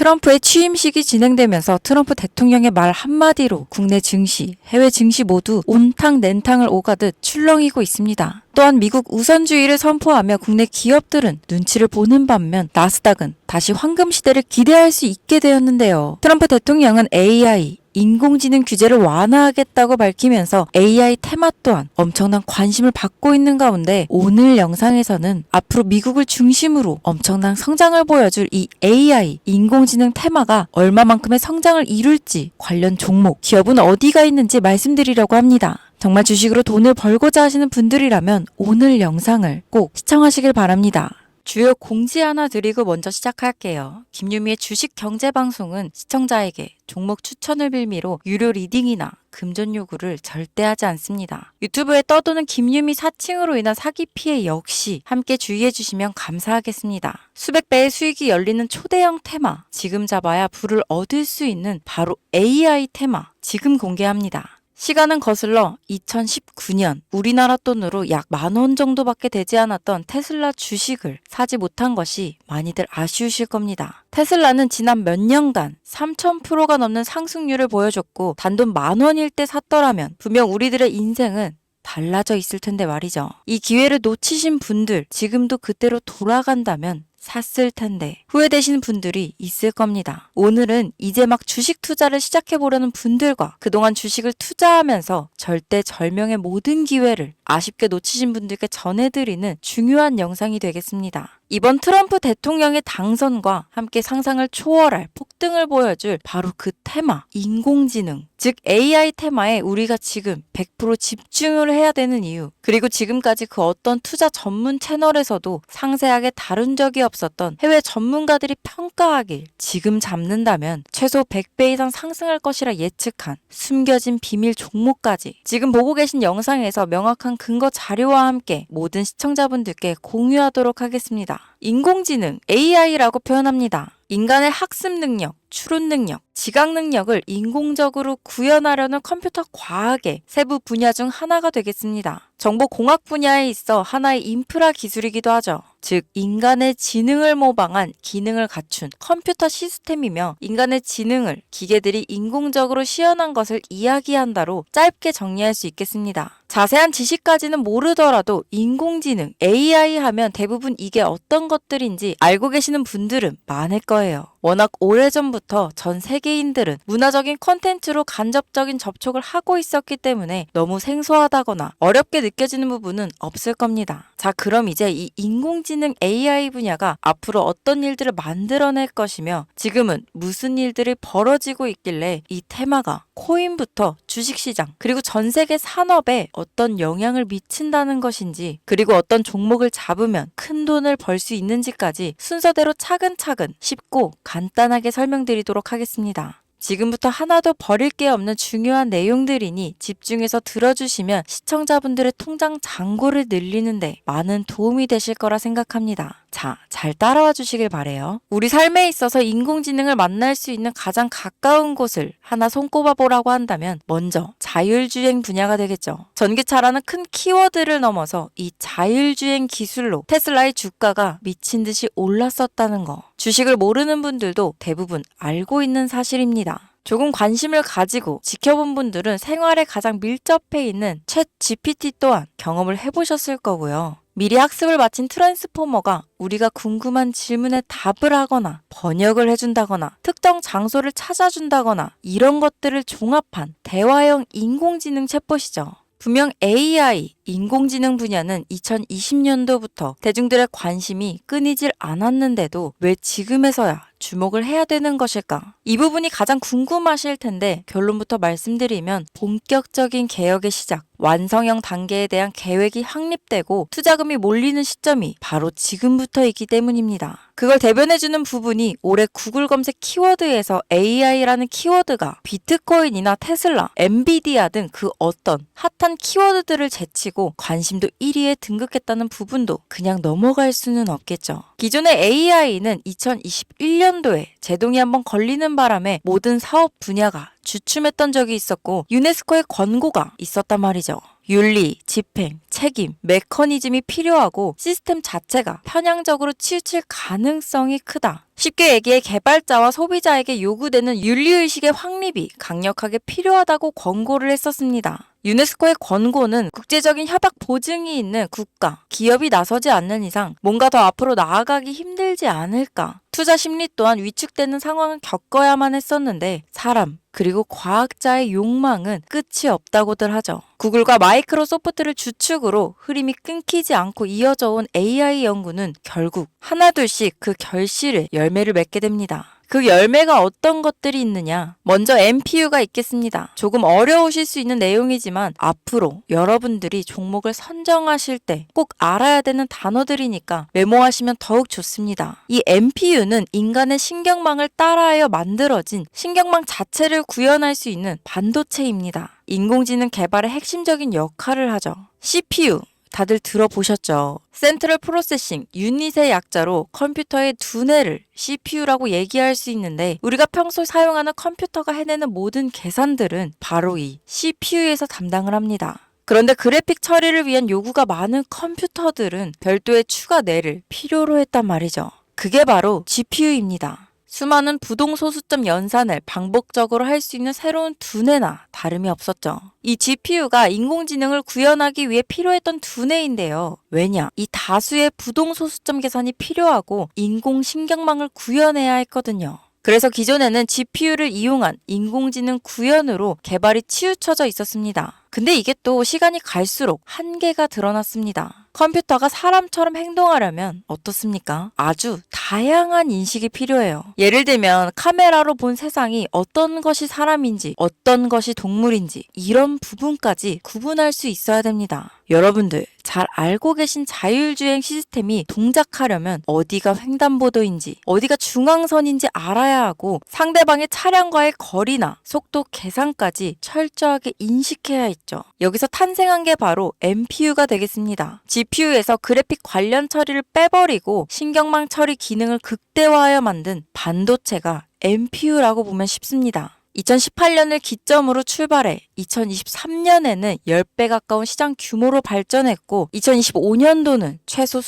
트럼프의 취임식이 진행되면서 트럼프 대통령의 말 한마디로 국내 증시, 해외 증시 모두 온탕 nen탕을 오가듯 출렁이고 있습니다. 또한 미국 우선주의를 선포하며 국내 기업들은 눈치를 보는 반면 나스닥은 다시 황금 시대를 기대할 수 있게 되었는데요. 트럼프 대통령은 AI, 인공지능 규제를 완화하겠다고 밝히면서 AI 테마 또한 엄청난 관심을 받고 있는 가운데 오늘 영상에서는 앞으로 미국을 중심으로 엄청난 성장을 보여줄 이 AI, 인공지능 테마가 얼마만큼의 성장을 이룰지 관련 종목, 기업은 어디가 있는지 말씀드리려고 합니다. 정말 주식으로 돈을 벌고자 하시는 분들이라면 오늘 영상을 꼭 시청하시길 바랍니다. 주요 공지 하나 드리고 먼저 시작할게요. 김유미의 주식 경제 방송은 시청자에게 종목 추천을 빌미로 유료 리딩이나 금전 요구를 절대 하지 않습니다. 유튜브에 떠도는 김유미 사칭으로 인한 사기 피해 역시 함께 주의해 주시면 감사하겠습니다. 수백 배의 수익이 열리는 초대형 테마, 지금 잡아야 부를 얻을 수 있는 바로 AI 테마, 지금 공개합니다. 시간은 거슬러 2019년 우리나라 돈으로 약 10,000원 정도밖에 되지 않았던 테슬라 주식을 사지 못한 것이 많이들 아쉬우실 겁니다. 테슬라는 지난 몇 년간 3000%가 넘는 상승률을 보여줬고 단돈 10,000원일 때 샀더라면 분명 우리들의 인생은 달라져 있을 텐데 말이죠. 이 기회를 놓치신 분들, 지금도 그때로 돌아간다면 샀을 텐데 후회되시는 분들이 있을 겁니다. 오늘은 이제 막 주식 투자를 시작해보려는 분들과 그동안 주식을 투자하면서 절대절명의 모든 기회를 아쉽게 놓치신 분들께 전해드리는 중요한 영상이 되겠습니다. 이번 트럼프 대통령의 당선과 함께 상상을 초월할 폭등을 보여줄 바로 그 테마, 인공지능, 즉 AI 테마에 우리가 지금 100% 집중을 해야 되는 이유, 그리고 지금까지 그 어떤 투자 전문 채널에서도 상세하게 다룬 적이 없었던 해외 전문가들이 평가하길 지금 잡는다면 최소 100배 이상 상승할 것이라 예측한 숨겨진 비밀 종목까지 지금 보고 계신 영상에서 명확한 근거 자료와 함께 모든 시청자분들께 공유하도록 하겠습니다. 인공지능, AI라고 표현합니다. 인간의 학습 능력, 추론 능력, 지각 능력을 인공적으로 구현하려는 컴퓨터 과학의 세부 분야 중 하나가 되겠습니다. 정보공학 분야에 있어 하나의 인프라 기술이기도 하죠. 즉 인간의 지능을 모방한 기능을 갖춘 컴퓨터 시스템이며 인간의 지능을 기계들이 인공적으로 시연한 것을 이야기한다로 짧게 정리할 수 있겠습니다. 자세한 지식까지는 모르더라도 인공지능, AI 하면 대부분 이게 어떤 것들인지 알고 계시는 분들은 많을 거예요. 워낙 오래전부터 전 세계인들은 문화적인 콘텐츠로 간접적인 접촉을 하고 있었기 때문에 너무 생소하다거나 어렵게 느껴지는 부분은 없을 겁니다. 자, 그럼 이제 이 인공지능 AI 분야가 앞으로 어떤 일들을 만들어낼 것이며 지금은 무슨 일들이 벌어지고 있길래 이 테마가 코인부터 주식시장 그리고 전 세계 산업에 어떤 영향을 미친다는 것인지 그리고 어떤 종목을 잡으면 큰 돈을 벌 수 있는지까지 순서대로 차근차근 쉽고 간단하게 설명드리도록 하겠습니다. 지금부터 하나도 버릴 게 없는 중요한 내용들이니 집중해서 들어주시면 시청자분들의 통장 잔고를 늘리는데 많은 도움이 되실 거라 생각합니다. 자, 잘 따라와 주시길 바래요. 우리 삶에 있어서 인공지능을 만날 수 있는 가장 가까운 곳을 하나 손꼽아 보라고 한다면 먼저 자율주행 분야가 되겠죠. 전기차라는 큰 키워드를 넘어서 이 자율주행 기술로 테슬라의 주가가 미친 듯이 올랐었다는 거. 주식을 모르는 분들도 대부분 알고 있는 사실입니다. 조금 관심을 가지고 지켜본 분들은 생활에 가장 밀접해 있는 챗 GPT 또한 경험을 해보셨을 거고요. 미리 학습을 마친 트랜스포머가 우리가 궁금한 질문에 답을 하거나 번역을 해준다거나 특정 장소를 찾아준다거나 이런 것들을 종합한 대화형 인공지능 챗봇이죠. 분명 AI, 인공지능 분야는 2020년도부터 대중들의 관심이 끊이질 않았는데도 왜 지금에서야 주목을 해야 되는 것일까? 이 부분이 가장 궁금하실 텐데 결론부터 말씀드리면 본격적인 개혁의 시작, 완성형 단계에 대한 계획이 확립되고 투자금이 몰리는 시점이 바로 지금부터이기 때문입니다. 그걸 대변해주는 부분이 올해 구글 검색 키워드에서 AI라는 키워드가 비트코인이나 테슬라, 엔비디아 등 그 어떤 핫한 키워드들을 제치고 관심도 1위에 등극했다는 부분도 그냥 넘어갈 수는 없겠죠. 기존의 AI는 2021년도에 제동이 한번 걸리는 바람에 모든 사업 분야가 주춤했던 적이 있었고 유네스코의 권고가 있었단 말이죠. 윤리, 집행, 책임, 메커니즘이 필요하고 시스템 자체가 편향적으로 치우칠 가능성이 크다. 쉽게 얘기해 개발자와 소비자에게 요구되는 윤리의식의 확립이 강력하게 필요하다고 권고를 했었습니다. 유네스코의 권고는 국제적인 협약 보증이 있는 국가, 기업이 나서지 않는 이상 뭔가 더 앞으로 나아가기 힘들지 않을까. 투자 심리 또한 위축되는 상황을 겪어야만 했었는데 사람, 그리고 과학자의 욕망은 끝이 없다고들 하죠. 구글과 마이크로소프트를 주축으로 흐름이 끊기지 않고 이어져 온 AI 연구는 결국 하나둘씩 그 결실에 열매를 맺게 됩니다. 그 열매가 어떤 것들이 있느냐? 먼저 NPU가 있겠습니다. 조금 어려우실 수 있는 내용이지만 앞으로 여러분들이 종목을 선정하실 때 꼭 알아야 되는 단어들이니까 메모하시면 더욱 좋습니다. 이 NPU는 인간의 신경망을 따라하여 만들어진 신경망 자체를 구현할 수 있는 반도체입니다. 인공지능 개발의 핵심적인 역할을 하죠. CPU 다들 들어보셨죠? 센트럴 프로세싱 유닛의 약자로 컴퓨터의 두뇌를 CPU라고 얘기할 수 있는데 우리가 평소 사용하는 컴퓨터가 해내는 모든 계산들은 바로 이 CPU에서 담당을 합니다. 그런데 그래픽 처리를 위한 요구가 많은 컴퓨터들은 별도의 추가 뇌를 필요로 했단 말이죠. 그게 바로 GPU입니다. 수많은 부동소수점 연산을 반복적으로 할 수 있는 새로운 두뇌나 다름이 없었죠. 이 GPU가 인공지능을 구현하기 위해 필요했던 두뇌인데요. 왜냐? 이 다수의 부동소수점 계산이 필요하고 인공신경망을 구현해야 했거든요. 그래서 기존에는 GPU를 이용한 인공지능 구현으로 개발이 치우쳐져 있었습니다. 근데 이게 또 시간이 갈수록 한계가 드러났습니다. 컴퓨터가 사람처럼 행동하려면 어떻습니까? 아주 다양한 인식이 필요해요. 예를 들면 카메라로 본 세상이 어떤 것이 사람인지 어떤 것이 동물인지 이런 부분까지 구분할 수 있어야 됩니다. 여러분들 잘 알고 계신 자율주행 시스템이 동작하려면 어디가 횡단보도인지 어디가 중앙선인지 알아야 하고 상대방의 차량과의 거리나 속도 계산까지 철저하게 인식해야 있죠. 여기서 탄생한 게 바로 NPU가 되겠습니다. GPU에서 그래픽 관련 처리를 빼버리고 신경망 처리 기능을 극대화하여 만든 반도체가 NPU라고 보면 쉽습니다. 2018년을 기점으로 출발해 2023년에는 10배 가까운 시장 규모로 발전했고 2025년도는 최소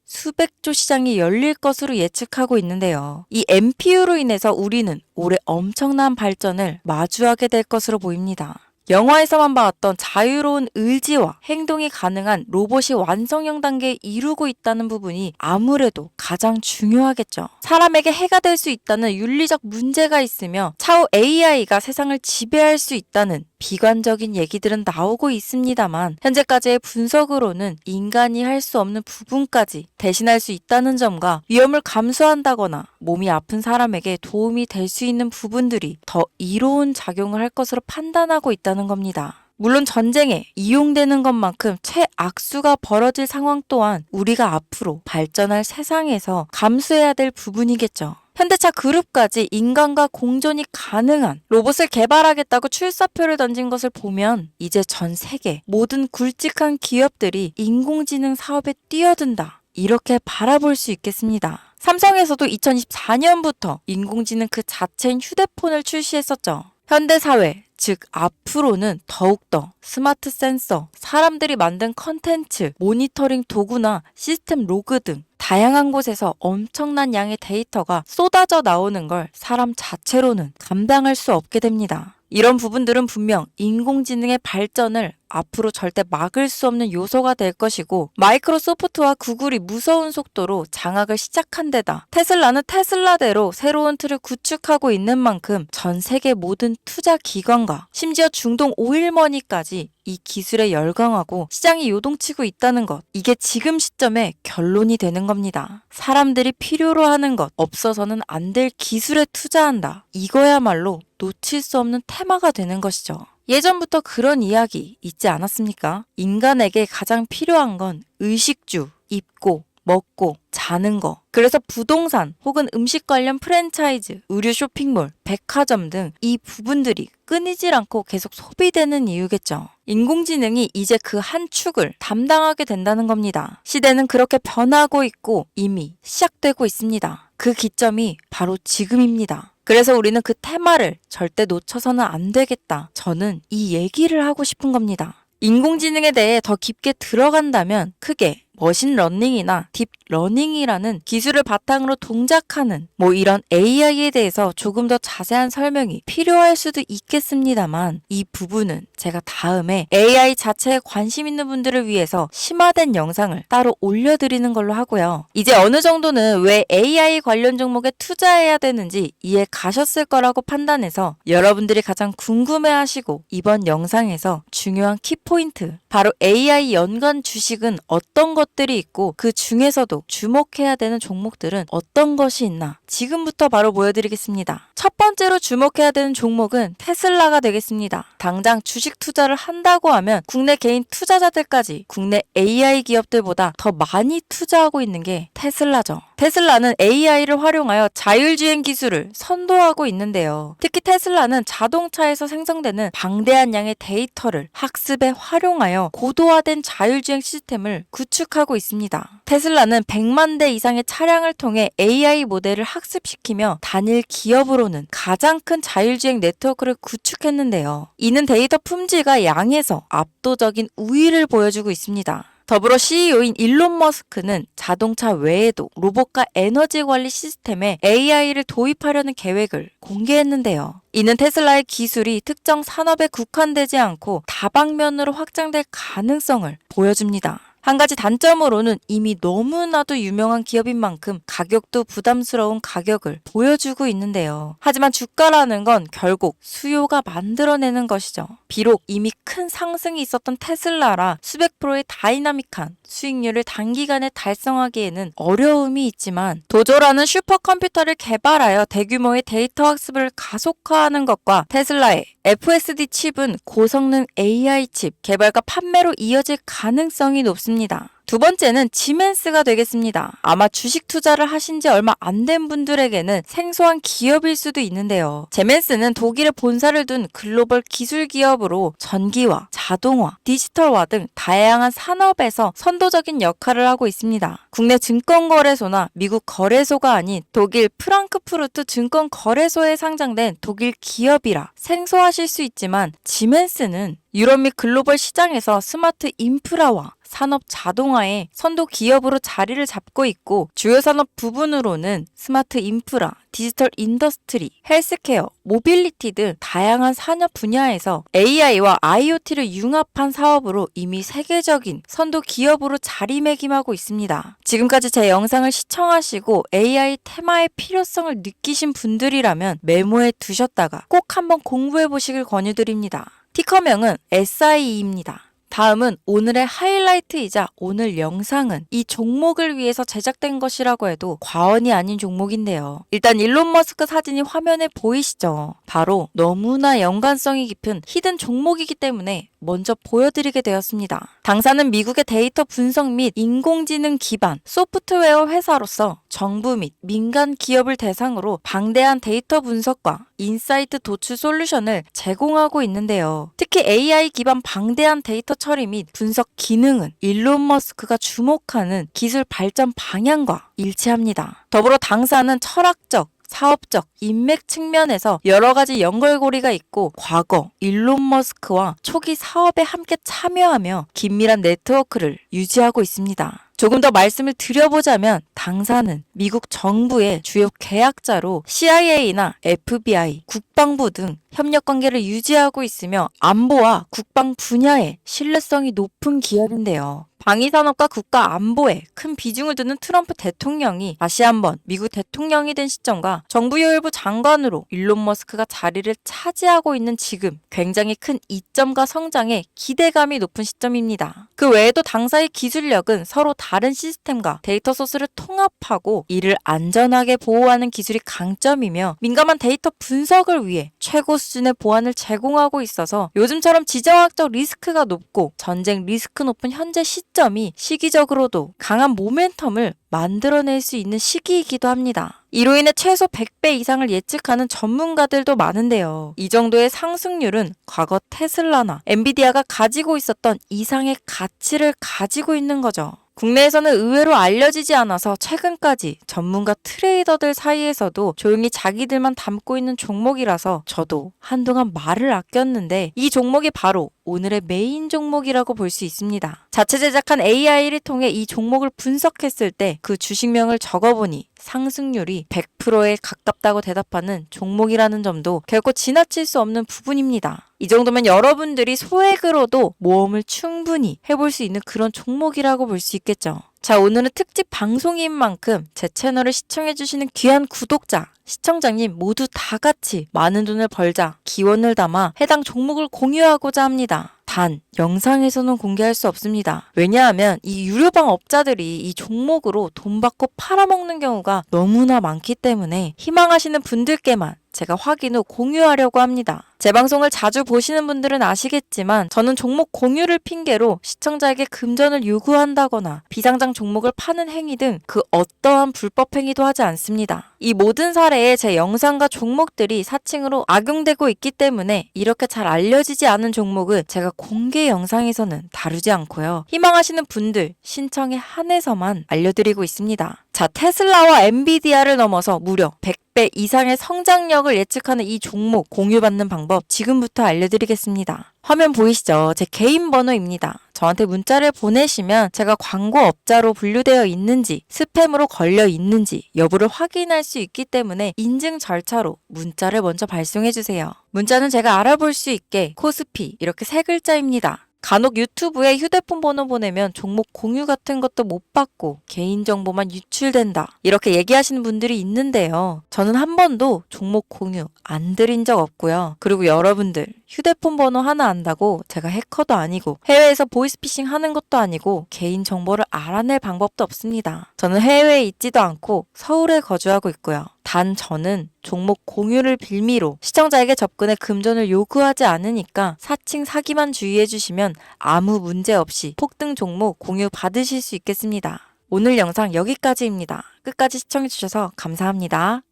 수백조 시장이 열릴 것으로 예측하고 있는데요. 이 NPU로 인해서 우리는 올해 엄청난 발전을 마주하게 될 것으로 보입니다. 영화에서만 봤던 자유로운 의지와 행동이 가능한 로봇이 완성형 단계에 이루고 있다는 부분이 아무래도 가장 중요하겠죠. 사람에게 해가 될 수 있다는 윤리적 문제가 있으며 차후 AI가 세상을 지배할 수 있다는 비관적인 얘기들은 나오고 있습니다만 현재까지의 분석으로는 인간이 할 수 없는 부분까지 대신할 수 있다는 점과 위험을 감수한다거나 몸이 아픈 사람에게 도움이 될 수 있는 부분들이 더 이로운 작용을 할 것으로 판단하고 있다는 겁니다. 물론 전쟁에 이용되는 것만큼 최악수가 벌어질 상황 또한 우리가 앞으로 발전할 세상에서 감수해야 될 부분이겠죠. 현대차 그룹까지 인간과 공존이 가능한 로봇을 개발하겠다고 출사표를 던진 것을 보면 이제 전 세계 모든 굵직한 기업들이 인공지능 사업에 뛰어든다. 이렇게 바라볼 수 있겠습니다. 삼성에서도 2024년부터 인공지능 그 자체인 휴대폰을 출시했었죠. 현대사회, 즉 앞으로는 더욱더 스마트 센서, 사람들이 만든 컨텐츠, 모니터링 도구나 시스템 로그 등 다양한 곳에서 엄청난 양의 데이터가 쏟아져 나오는 걸 사람 자체로는 감당할 수 없게 됩니다. 이런 부분들은 분명 인공지능의 발전을 앞으로 절대 막을 수 없는 요소가 될 것이고 마이크로소프트와 구글이 무서운 속도로 장악을 시작한 데다 테슬라는 테슬라대로 새로운 틀을 구축하고 있는 만큼 전 세계 모든 투자 기관과 심지어 중동 오일머니까지 이 기술에 열광하고 시장이 요동치고 있다는 것. 이게 지금 시점에 결론이 되는 겁니다. 사람들이 필요로 하는 것, 없어서는 안 될 기술에 투자한다. 이거야말로 놓칠 수 없는 테마가 되는 것이죠. 예전부터 그런 이야기 있지 않았습니까? 인간에게 가장 필요한 건 의식주, 입고, 먹고, 자는 거. 그래서 부동산 혹은 음식 관련 프랜차이즈, 의류 쇼핑몰, 백화점 등 이 부분들이 끊이질 않고 계속 소비되는 이유겠죠. 인공지능이 이제 그 한 축을 담당하게 된다는 겁니다. 시대는 그렇게 변하고 있고 이미 시작되고 있습니다. 그 기점이 바로 지금입니다. 그래서 우리는 그 테마를 절대 놓쳐서는 안 되겠다. 저는 이 얘기를 하고 싶은 겁니다. 인공지능에 대해 더 깊게 들어간다면 크게 머신러닝이나 딥러닝이라는 기술을 바탕으로 동작하는 이런 AI에 대해서 조금 더 자세한 설명이 필요할 수도 있겠습니다만 이 부분은 제가 다음에 AI 자체에 관심 있는 분들을 위해서 심화된 영상을 따로 올려드리는 걸로 하고요. 이제 어느 정도는 왜 AI 관련 종목에 투자해야 되는지 이해 가셨을 거라고 판단해서 여러분들이 가장 궁금해하시고 이번 영상에서 중요한 키포인트, 바로 AI 연관 주식은 어떤 것들이 있고 그 중에서도 주목해야 되는 종목들은 어떤 것이 있나 지금부터 바로 보여드리겠습니다. 첫 번째로 주목해야 되는 종목은 테슬라가 되겠습니다. 당장 주식 투자를 한다고 하면 국내 개인 투자자들까지 국내 AI 기업들보다 더 많이 투자하고 있는 게 테슬라죠. 테슬라는 AI를 활용하여 자율주행 기술을 선도하고 있는데요. 특히 테슬라는 자동차에서 생성되는 방대한 양의 데이터를 학습에 활용하여 고도화된 자율주행 시스템을 구축하고 있습니다. 테슬라는 100만 대 이상의 차량을 통해 AI 모델을 학습시키며 단일 기업으로는 가장 큰 자율주행 네트워크를 구축했는데요. 이는 데이터 품질과 양에서 압도적인 우위를 보여주고 있습니다. 더불어 CEO인 일론 머스크는 자동차 외에도 로봇과 에너지 관리 시스템에 AI를 도입하려는 계획을 공개했는데요. 이는 테슬라의 기술이 특정 산업에 국한되지 않고 다방면으로 확장될 가능성을 보여줍니다. 한 가지 단점으로는 이미 너무나도 유명한 기업인 만큼 가격도 부담스러운 가격을 보여주고 있는데요. 하지만 주가라는 건 결국 수요가 만들어내는 것이죠. 비록 이미 큰 상승이 있었던 테슬라라 수백 프로의 다이나믹한 수익률을 단기간에 달성하기에는 어려움이 있지만 도조라는 슈퍼컴퓨터를 개발하여 대규모의 데이터 학습을 가속화하는 것과 테슬라의 FSD 칩은 고성능 AI 칩 개발과 판매로 이어질 가능성이 높습니다. 두 번째는 지멘스가 되겠습니다. 아마 주식 투자를 하신 지 얼마 안 된 분들에게는 생소한 기업일 수도 있는데요. 지멘스는 독일에 본사를 둔 글로벌 기술 기업으로 전기화, 자동화, 디지털화 등 다양한 산업에서 선도적인 역할을 하고 있습니다. 국내 증권거래소나 미국 거래소가 아닌 독일 프랑크푸르트 증권거래소에 상장된 독일 기업이라 생소하실 수 있지만 지멘스는 유럽 및 글로벌 시장에서 스마트 인프라와 산업 자동화의 선도 기업으로 자리를 잡고 있고 주요 산업 부분으로는 스마트 인프라, 디지털 인더스트리, 헬스케어, 모빌리티 등 다양한 산업 분야에서 AI와 IoT를 융합한 사업으로 이미 세계적인 선도 기업으로 자리매김하고 있습니다. 지금까지 제 영상을 시청하시고 AI 테마의 필요성을 느끼신 분들이라면 메모해 두셨다가 꼭 한번 공부해 보시길 권유드립니다. 티커명은 SIE입니다. 다음은 오늘의 하이라이트이자 오늘 영상은 이 종목을 위해서 제작된 것이라고 해도 과언이 아닌 종목인데요. 일단 일론 머스크 사진이 화면에 보이시죠? 바로 너무나 연관성이 깊은 히든 종목이기 때문에 먼저 보여드리게 되었습니다. 당사는 미국의 데이터 분석 및 인공지능 기반 소프트웨어 회사로서 정부 및 민간 기업을 대상으로 방대한 데이터 분석과 인사이트 도출 솔루션을 제공하고 있는데요. 특히 AI 기반 방대한 데이터 처리 및 분석 기능은 일론 머스크가 주목하는 기술 발전 방향과 일치합니다. 더불어 당사는 철학적, 사업적, 인맥 측면에서 여러 가지 연결고리가 있고 과거 일론 머스크와 초기 사업에 함께 참여하며 긴밀한 네트워크를 유지하고 있습니다. 조금 더 말씀을 드려보자면 당사는 미국 정부의 주요 계약자로 CIA나 FBI, 국방부 등 협력 관계를 유지하고 있으며 안보와 국방 분야에 신뢰성이 높은 기업인데요. 방위산업과 국가 안보에 큰 비중을 두는 트럼프 대통령이 다시 한번 미국 대통령이 된 시점과 정부요일부 장관으로 일론 머스크가 자리를 차지하고 있는 지금 굉장히 큰 이점과 성장에 기대감이 높은 시점입니다. 그 외에도 당사의 기술력은 서로 다른 시스템과 데이터 소스를 통합하고 이를 안전하게 보호하는 기술이 강점이며 민감한 데이터 분석을 위해 최고 수준의 보안을 제공하고 있어서 요즘처럼 지정학적 리스크가 높고 전쟁 리스크 높은 현재 시점이 시기적으로도 강한 모멘텀을 만들어낼 수 있는 시기이기도 합니다. 이로 인해 최소 100배 이상을 예측하는 전문가들도 많은데요. 이 정도의 상승률은 과거 테슬라나 엔비디아가 가지고 있었던 이상의 가치를 가지고 있는 거죠. 국내에서는 의외로 알려지지 않아서 최근까지 전문가 트레이더들 사이에서도 조용히 자기들만 담고 있는 종목이라서 저도 한동안 말을 아꼈는데 이 종목이 바로 오늘의 메인 종목이라고 볼 수 있습니다. 자체 제작한 AI를 통해 이 종목을 분석했을 때 그 주식명을 적어보니 상승률이 100%에 가깝다고 대답하는 종목이라는 점도 결코 지나칠 수 없는 부분입니다. 이 정도면 여러분들이 소액으로도 모험을 충분히 해볼 수 있는 그런 종목이라고 볼 수 있겠죠. 자, 오늘은 특집 방송인 만큼 제 채널을 시청해주시는 귀한 구독자, 시청자님 모두 다 같이 많은 돈을 벌자 기원을 담아 해당 종목을 공유하고자 합니다. 단, 영상에서는 공개할 수 없습니다. 왜냐하면 이 유료방 업자들이 이 종목으로 돈 받고 팔아먹는 경우가 너무나 많기 때문에 희망하시는 분들께만 제가 확인 후 공유하려고 합니다. 제 방송을 자주 보시는 분들은 아시겠지만 저는 종목 공유를 핑계로 시청자에게 금전을 요구한다거나 비상장 종목을 파는 행위 등 그 어떠한 불법 행위도 하지 않습니다. 이 모든 사례에 제 영상과 종목들이 사칭으로 악용되고 있기 때문에 이렇게 잘 알려지지 않은 종목은 제가 공개 영상에서는 다루지 않고요. 희망하시는 분들 신청에 한해서만 알려드리고 있습니다. 자, 테슬라와 엔비디아를 넘어서 무려 100배 이상의 성장력을 예측하는 이 종목 공유받는 방법 지금부터 알려드리겠습니다. 화면 보이시죠? 제 개인 번호입니다. 저한테 문자를 보내시면 제가 광고업자로 분류되어 있는지 스팸으로 걸려 있는지 여부를 확인할 수 있기 때문에 인증 절차로 문자를 먼저 발송해주세요. 문자는 제가 알아볼 수 있게 코스피 이렇게 세 글자입니다. 간혹 유튜브에 휴대폰 번호 보내면 종목 공유 같은 것도 못 받고 개인정보만 유출된다. 이렇게 얘기하시는 분들이 있는데요. 저는 한 번도 종목 공유 안 드린 적 없고요. 그리고 여러분들 휴대폰 번호 하나 안다고 제가 해커도 아니고 해외에서 보이스피싱 하는 것도 아니고 개인정보를 알아낼 방법도 없습니다. 저는 해외에 있지도 않고 서울에 거주하고 있고요. 단 저는 종목 공유를 빌미로 시청자에게 접근해 금전을 요구하지 않으니까 사칭 사기만 주의해 주시면 아무 문제 없이 폭등 종목 공유 받으실 수 있겠습니다. 오늘 영상 여기까지입니다. 끝까지 시청해 주셔서 감사합니다.